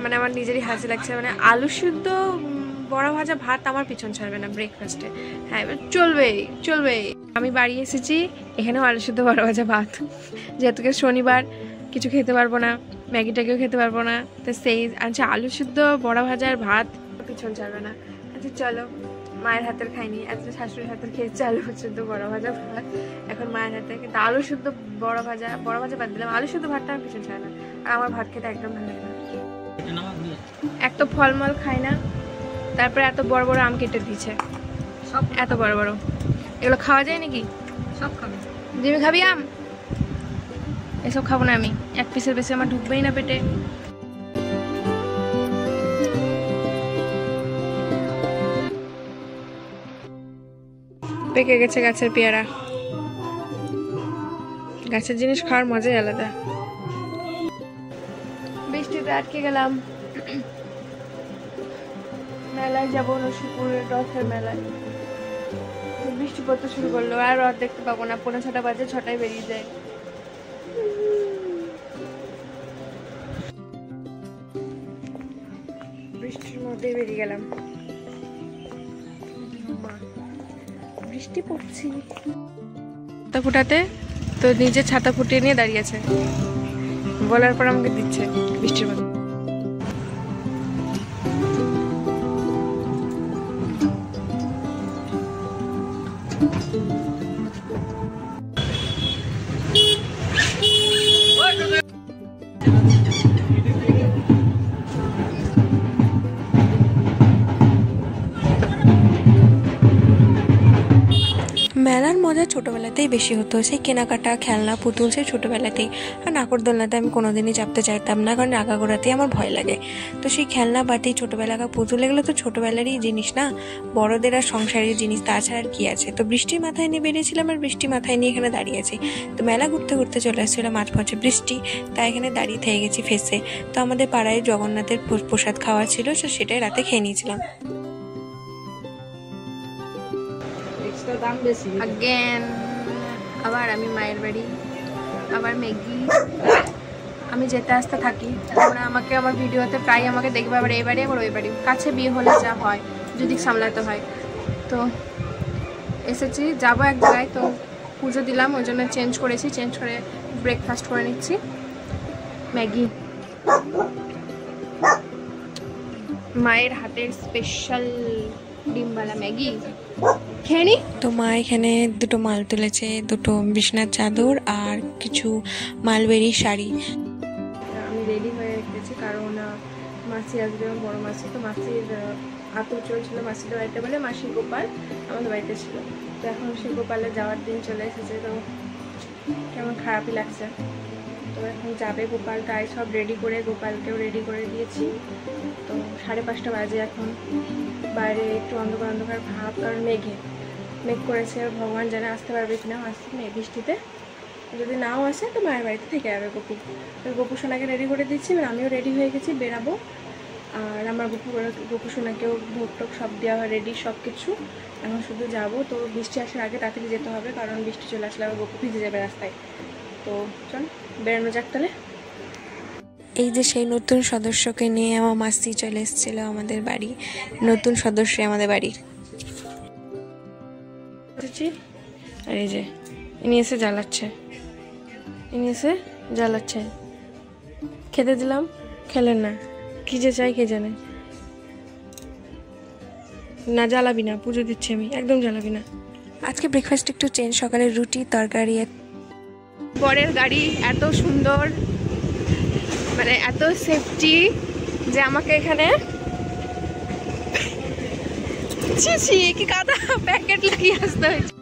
মানে আমার নিজেরই হাসি লাগছে, মানে আলু সিদ্ধ বড়া ভাজা ভাত আমার পিছন ছাড়বে না ব্রেকফাস্টে। হ্যাঁ এবার চলবেই। আমি বাড়ি এসেছি, এখানেও আলু সিদ্ধ বড়া ভাজা ভাত, যেহেতু শনিবার কিছু খেতে পারবো না, ম্যাগিটাকেও খেতে পারবো না, তো সেই আচ্ছা আলু সিদ্ধ বড়া ভাজার ভাত পিছন ছাড়বে না। আচ্ছা চলো, মায়ের হাতের খাইনি, আজকে শাশুড়ির হাতের খেয়েছি আলু সিদ্ধ বড়া ভাজা ভাত, এখন মায়ের হাতে। কিন্তু আলু সিদ্ধ বড়া ভাজা বাদ দিলাম, আলু সিদ্ধ ভাতটা আমার পিছন ছাড়ে না। আর আমার ভাত খেতে একদম ভালো লাগে না। এক তো ফলমল খাই না, তারপরে এত বড় বড় আম কেটে দিয়েছে, এত বড় বড়, এগুলো খাওয়া যায় নাকি? সব খাবে। জিমি খাবি আম? এসব খাবো না আমি, এক পিসের বেশি আমার ঢুকবেই না পেটে। পেকে গেছে গাছের পেয়ারা, গাছের জিনিস খাওয়ার মজাই আলাদা। বৃষ্টিতে আটকে গেলাম, মেলায় যাবো নসিপুরের রথের মেলায়। বৃষ্টি পড়তে শুরু করলো, আর রথ দেখতে পাবো না, 6:45 বাজে, 6টায় বেরিয়ে যায়। বৃষ্টির মধ্যেই বেরিয়ে গেলাম, বৃষ্টি পড়ছে। ছাতা ফুটাতে তো নিজে ছাতা ফুটিয়ে নিয়ে দাঁড়িয়েছে, বলার পর আমাকে দিচ্ছে বৃষ্টির মধ্যে। মেলার মজা ছোটোবেলাতেই বেশি হতো, সেই কেনাকাটা, খেলনা, পুতুল, সেই ছোটোবেলাতেই। আর নাগরদোলনাতে আমি কোনোদিনই চাপতে চাইতাম না, কারণ আগাগোড়াতেই আমার ভয় লাগে। তো সেই খেলনা, বাটি, ছোটোবেলাকার পুতুল, এগুলো তো ছোটোবেলারই জিনিস না, বড়দের আর সংসারের জিনিস, তাছাড়া আর কি আছে। তো বৃষ্টির মাথায় নিয়ে বেরিয়েছিলাম, আর বৃষ্টি মাথায় নিয়ে এখানে দাঁড়িয়ে আছি। তো মেলা ঘুরতে ঘুরতে চলে আসছিলো, মাঝপথে বৃষ্টি, তাই এখানে দাঁড়িয়ে থেকে গেছি ফেসে। তো আমাদের পাড়ায় জগন্নাথের প্রসাদ খাওয়া ছিল, তো সেটাই রাতে খেয়ে নিয়েছিলাম। Again, আবার আমি মায়ের বাড়ি, আবার ম্যাগি। আমি যেতে আসতে থাকি, তোমরা আমাকে আমার ভিডিওতে প্রায় আমাকে দেখবে, আবার এই বাড়ি আবার ওই বাড়ি, কাছে বিয়ে হলে যা হয় যদি সামলাতে হয়। তো এসেছি, যাবো এক জায়গায়, তো পুজো দিলাম, ওই জন্য চেঞ্জ করেছি, চেঞ্জ করে ব্রেকফাস্ট করে নিচ্ছি। ম্যাগি, মায়ের হাতের স্পেশাল ডিমবালা ম্যাগি খেয়ে নি। তো মা এখানে দুটো মাল তুলেছে, দুটো বিছনার চাদর আর কিছু মালবেরি শাড়ি। আমি রেডি হয়ে রেখেছি, কারণ মাসি আসবে, বড় মাসি। তো মাসির আতুর চলছিল মাসির বাড়িতে বলে, মাসির গোপাল আমাদের বাড়িতে ছিল। তো এখন সেই গোপালে যাওয়ার দিন চলে এসেছে, তো কেমন খারাপই লাগছে। তো এখন যাবে গোপাল, তাই সব রেডি করে গোপালকেও রেডি করে দিয়েছি। তো 5:30 বাজে এখন, বাইরে একটু অন্ধকার অন্ধকার ভাব, কারণ মেঘ করেছে, ভগবান জানে আসতে পারবে কিনা। আসছে মেঘ বৃষ্টিতে, যদি নাও আসে তো মায়ের বাড়িতে থেকে যাবে গপু। তো গপু সোনাকে রেডি করে দিচ্ছি, এবার আমিও রেডি হয়ে গেছি, বেরাবো। আর আমার গপু সোনাকেও ভোগ টোক সব দেওয়া হয়, রেডি সব কিছু। এখন শুধু যাবো, তো বৃষ্টি আসার আগে তাড়াতাড়ি যেতে হবে, কারণ বৃষ্টি চলে আসলে আবার গপু ভিজে যাবে রাস্তায়। তো চল বেরানো যাক তাহলে। এই যে সেই নতুন সদস্যকে নিয়ে আমার মাসি চলে এসেছিল আমাদের বাড়ি, নতুন সদস্য আমাদের বাড়ির। আর এই যে ইনি এসে জ্বালাচ্ছে, খেতে দিলাম, খেলেন না, কি যে চাই কে জানে। না জ্বালাবি না, পুজো দিচ্ছি আমি, একদম জ্বালাবি না। আজকে ব্রেকফাস্ট একটু চেঞ্জ, সকালে রুটি তরকারি। বরের গাড়ি এত সুন্দর, মানে এত সেফটি, যে আমাকে এখানে কি কাদা প্যাকেট লাগিয়ে আসতে হয়েছে।